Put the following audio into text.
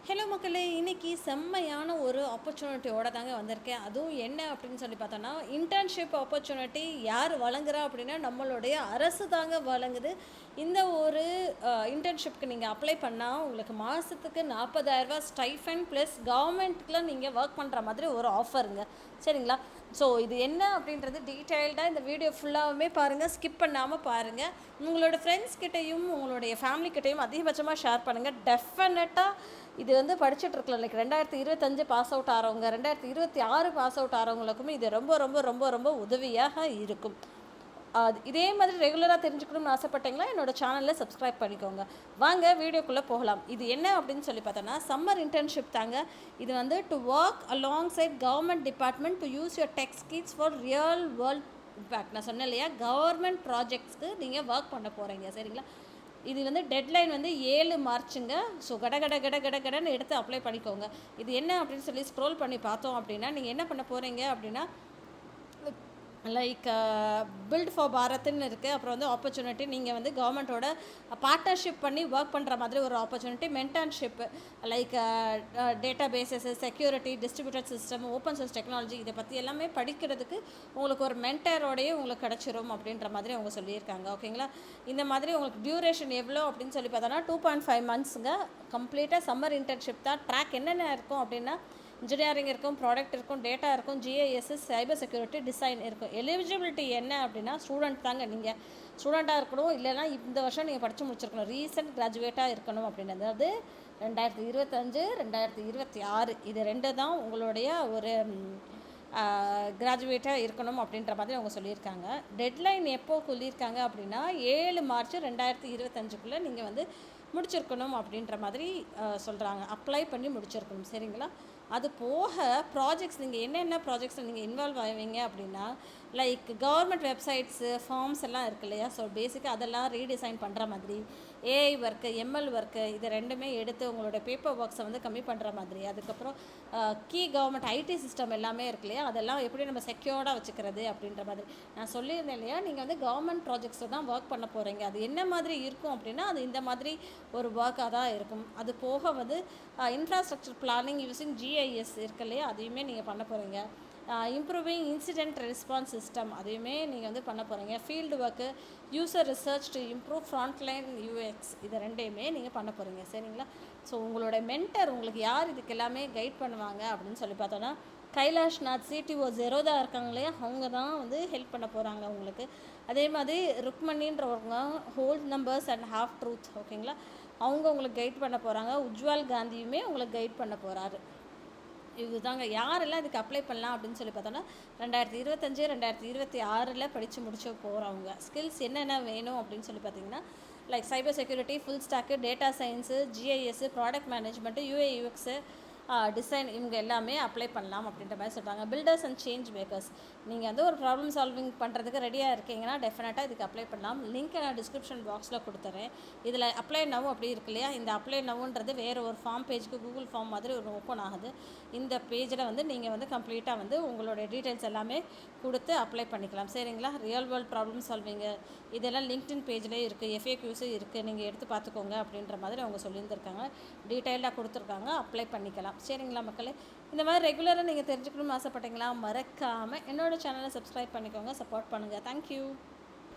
Hello மக்களே, இன்னைக்கு செம்மையான ஒரு ஆப்பர்ச்சுனிட்டியோட தாங்க வந்திருக்கேன். அதுவும் என்ன அப்படின்னு சொல்லி பார்த்தோன்னா, இன்டர்ன்ஷிப் ஆப்பர்ச்சுனிட்டி யார் வழங்குறா அப்படின்னா, நம்மளுடைய அரசு தாங்க வழங்குது. இந்த ஒரு இன்டர்ன்ஷிப்க்கு நீங்கள் அப்ளை பண்ணால் உங்களுக்கு மாதத்துக்கு 40,000 ஸ்டைஃபன் ப்ளஸ் கவர்மெண்ட்டில் நீங்கள் ஒர்க் பண்ணுற மாதிரி ஒரு ஆஃபருங்க. சரிங்களா? ஸோ இது என்ன அப்படின்றது டீட்டெயில்டாக இந்த வீடியோ ஃபுல்லாகவுமே பாருங்கள், ஸ்கிப் பண்ணாமல் பாருங்கள். உங்களோட ஃப்ரெண்ட்ஸ் கிட்டேயும் உங்களுடைய ஃபேமிலி கிட்டேயும் அதிகபட்சமாக ஷேர் பண்ணுங்கள். டெஃபினட்டாக இது வந்து படிச்சுட்ருக்கலாம். லைக் 2025 பாஸ் அவுட் ஆகிறவங்க, 2026 பாஸ் அவுட் ஆகிறவங்களுக்குமே இது ரொம்ப ரொம்ப ரொம்ப ரொம்ப உதவியாக இருக்கும். இதே மாதிரி ரெகுலராக தெரிஞ்சுக்கணும்னு ஆசைப்பட்டீங்களா, என்னோட சேனலில் சப்ஸ்கிரைப் பண்ணிக்கோங்க. வாங்க வீடியோக்குள்ளே போகலாம். இது என்ன அப்படின்னு சொல்லி பார்த்தோன்னா, சம்மர் இன்டர்ன்ஷிப் தாங்க. இது வந்து to work alongside government department to use your tech skills for real world impact. நான் சொன்னேன் இல்லையா, கவர்மெண்ட் ப்ராஜெக்ட்ஸ்க்கு நீங்கள் ஒர்க் பண்ண போகிறீங்க. சரிங்களா? இது வந்து டெட்லைன் வந்து 7 மார்ச்சுங்க. ஸோ கடன்னு எடுத்து அப்ளை பண்ணிக்கோங்க. இது என்ன அப்படின்னு சொல்லி ஸ்க்ரோல் பண்ணி பார்த்தோம் அப்படின்னா, நீங்கள் என்ன பண்ண போகிறீங்க அப்படின்னா, லைக் பில்ட் ஃபார் பாரத்ன்னு இருக்குது. அப்புறம் வந்து ஆப்பர்ச்சுனிட்டி, நீங்கள் வந்து கவர்மெண்ட்டோட பார்ட்னர்ஷிப் பண்ணி ஒர்க் பண்ணுற மாதிரி ஒரு opportunity. Mentorship like databases, security, distributed system, open source technology, இதை பற்றி எல்லாமே படிக்கிறதுக்கு உங்களுக்கு ஒரு மென்டரோடையே உங்களுக்கு கிடச்சிரும் அப்படின்ற மாதிரி அவங்க சொல்லியிருக்காங்க. ஓகேங்களா? இந்த மாதிரி உங்களுக்கு டியூரேஷன் எவ்வளோ அப்படின்னு சொல்லி பார்த்தோன்னா 2.5 மந்த்ஸுங்க. கம்ப்ளீட்டாக சம்மர் இன்டர்ன்ஷிப் தான். ட்ராக் என்னென்ன இருக்கும் அப்படின்னா, இன்ஜினியரிங் இருக்கும், ப்ராடக்ட் இருக்கும், டேட்டா இருக்கும், ஜிஐஎஸ்எஸ், சைபர் செக்யூரிட்டி, டிசைன் இருக்கும். எலிஜிபிலிட்டி என்ன அப்படின்னா, ஸ்டூடெண்ட் தாங்க. நீங்கள் ஸ்டூடெண்ட்டாக இருக்கணும், இல்லைனா இந்த வருஷம் நீங்கள் படித்து முடிச்சிருக்கணும், ரீசெண்ட் கிராஜுவேட்டாக இருக்கணும் அப்படின்னு. அதாவது 2025 2026 இது 2 தான் உங்களுடைய ஒரு கிராஜுவேட்டாக இருக்கணும் அப்படின்ற மாதிரி அவங்க சொல்லியிருக்காங்க. டெட்லைன் எப்போ சொல்லியிருக்காங்க அப்படின்னா, 7 மார்ச் 2025 நீங்கள் வந்து முடிச்சிருக்கணும் அப்படின்ற மாதிரி சொல்கிறாங்க. அப்ளை பண்ணி முடிச்சிருக்கணும். சரிங்களா? அது போக ப்ராஜெக்ட்ஸ், நீங்கள் என்னென்ன ப்ராஜெக்ட்ஸில் நீங்கள் இன்வால்வ் ஆவீங்க அப்படின்னா, லைக் கவர்மெண்ட் வெப்சைட்ஸு, ஃபார்ம்ஸ் எல்லாம் இருக்கு இல்லையா, ஸோ பேசிக்காக அதெல்லாம் ரீடிசைன் பண்ணுற மாதிரி, ஏஐ ஒர்க்கு, எம்எல் ஒர்க்கு, இது ரெண்டுமே எடுத்து உங்களோட பேப்பர் ஒர்க்ஸை வந்து கம்மி பண்ணுற மாதிரி, அதுக்கப்புறம் கீ கவர்மெண்ட் ஐடி சிஸ்டம் எல்லாமே இருக்கு இல்லையா, அதெல்லாம் எப்படி நம்ம செக்யூர்டாக வச்சுக்கிறது அப்படின்ற மாதிரி நான் சொல்லியிருந்தேன் இல்லையா. நீங்கள் வந்து கவர்மெண்ட் ப்ராஜெக்ட்ஸில் தான் ஒர்க் பண்ண போகிறீங்க. அது என்ன மாதிரி இருக்கும் அப்படின்னா, அது இந்த மாதிரி ஒரு ஒர்க்காக தான் இருக்கும். அது போக வந்து இன்ஃப்ராஸ்ட்ரக்சர் பிளானிங் யூஸிங் ஜிஐஎஸ் இருக்கு இல்லையா, அதையுமே நீங்கள் பண்ண போகிறீங்க. இம்ப்ரூவிங் இன்சிடென்ட் ரெஸ்பான்ஸ் சிஸ்டம், அதையுமே நீங்கள் வந்து பண்ண போகிறீங்க. Field work, user research to improve Frontline UX, இது ரெண்டையுமே நீங்கள் பண்ண போகிறீங்க. சரிங்களா? ஸோ உங்களோட மென்டர், உங்களுக்கு யார் இதுக்கு எல்லாமே கைட் பண்ணுவாங்க அப்படின்னு சொல்லி பார்த்தோன்னா, கைலாஷ் நாத் சிடிஓ ஜெரோதா இருக்காங்க இல்லையா, அவங்க தான் வந்து ஹெல்ப் பண்ண போகிறாங்க உங்களுக்கு. அதே மாதிரி ருக்மணின்றவங்க whole numbers and half truth, ஓகேங்களா, அவங்க உங்களுக்கு கைட் பண்ண போகிறாங்க. உஜ்வால் காந்தியுமே உங்களுக்கு கைட் பண்ண போகிறாரு. இதுதாங்க. யாரெல்லாம் இதுக்கு அப்ளை பண்ணலாம் அப்படின்னு சொல்லி பார்த்தோன்னா, 2025 2026 படித்து முடிச்சு போகிறவங்க. ஸ்கில்ஸ் என்னென்ன வேணும் அப்படின்னு சொல்லி பார்த்தீங்கன்னா, like cyber security, full stack, data science, GIS, product management, UI UX, design, இவங்க எல்லாமே அப்ளை பண்ணலாம் அப்படின்ற மாதிரி சொல்கிறாங்க. பில்டர்ஸ் அண்ட் சேஞ்ச் மேக்கர்ஸ், நீங்கள் வந்து ஒரு ப்ராப்ளம் சால்விங் பண்ணுறதுக்கு ரெடியாக இருக்கீங்கன்னா டெஃபினட்டாக இதுக்கு அப்ளை பண்ணலாம். லிங்க்கை நான் டிஸ்கிரிப்ஷன் பாக்ஸில் கொடுத்துறேன். இதில் அப்ளை நவ் அப்படி இருக்கு இல்லையா, இந்த அப்ளை நவ்ன்றது வேறு ஒரு ஃபார்ம் பேஜுக்கு கூகுள் ஃபார்ம் மாதிரி ஒரு ஓப்பன் ஆகுது. இந்த பேஜில் வந்து நீங்கள் வந்து கம்ப்ளீட்டாக வந்து உங்களுடைய டீட்டெயில்ஸ் எல்லாமே கொடுத்து அப்ளை பண்ணிக்கலாம். சரிங்களா? ரியல் வேர்ல்ட் ப்ராப்ளம் சால்விங்கு இதெல்லாம் லிங்க்டின் பேஜ்லேயே இருக்குது, எஃப்ஏக்யூஸும் இருக்குது, நீங்கள் எடுத்து பார்த்துக்கோங்க அப்படின்ற மாதிரி அவங்க சொல்லியிருந்திருக்காங்க. டீட்டெயில்டாக கொடுத்துருக்காங்க. அப்ளை பண்ணிக்கலாம். சரிங்களா மக்களே? இந்த மாதிரி ரெகுலராக நீங்கள் தெரிஞ்சுக்கணும்னு ஆசைப்பட்டீங்களா, மறக்காமல் என்னோடய சேனலை சப்ஸ்கிரைப் பண்ணிக்கோங்க, சப்போர்ட் பண்ணுங்கள். தேங்க்யூ.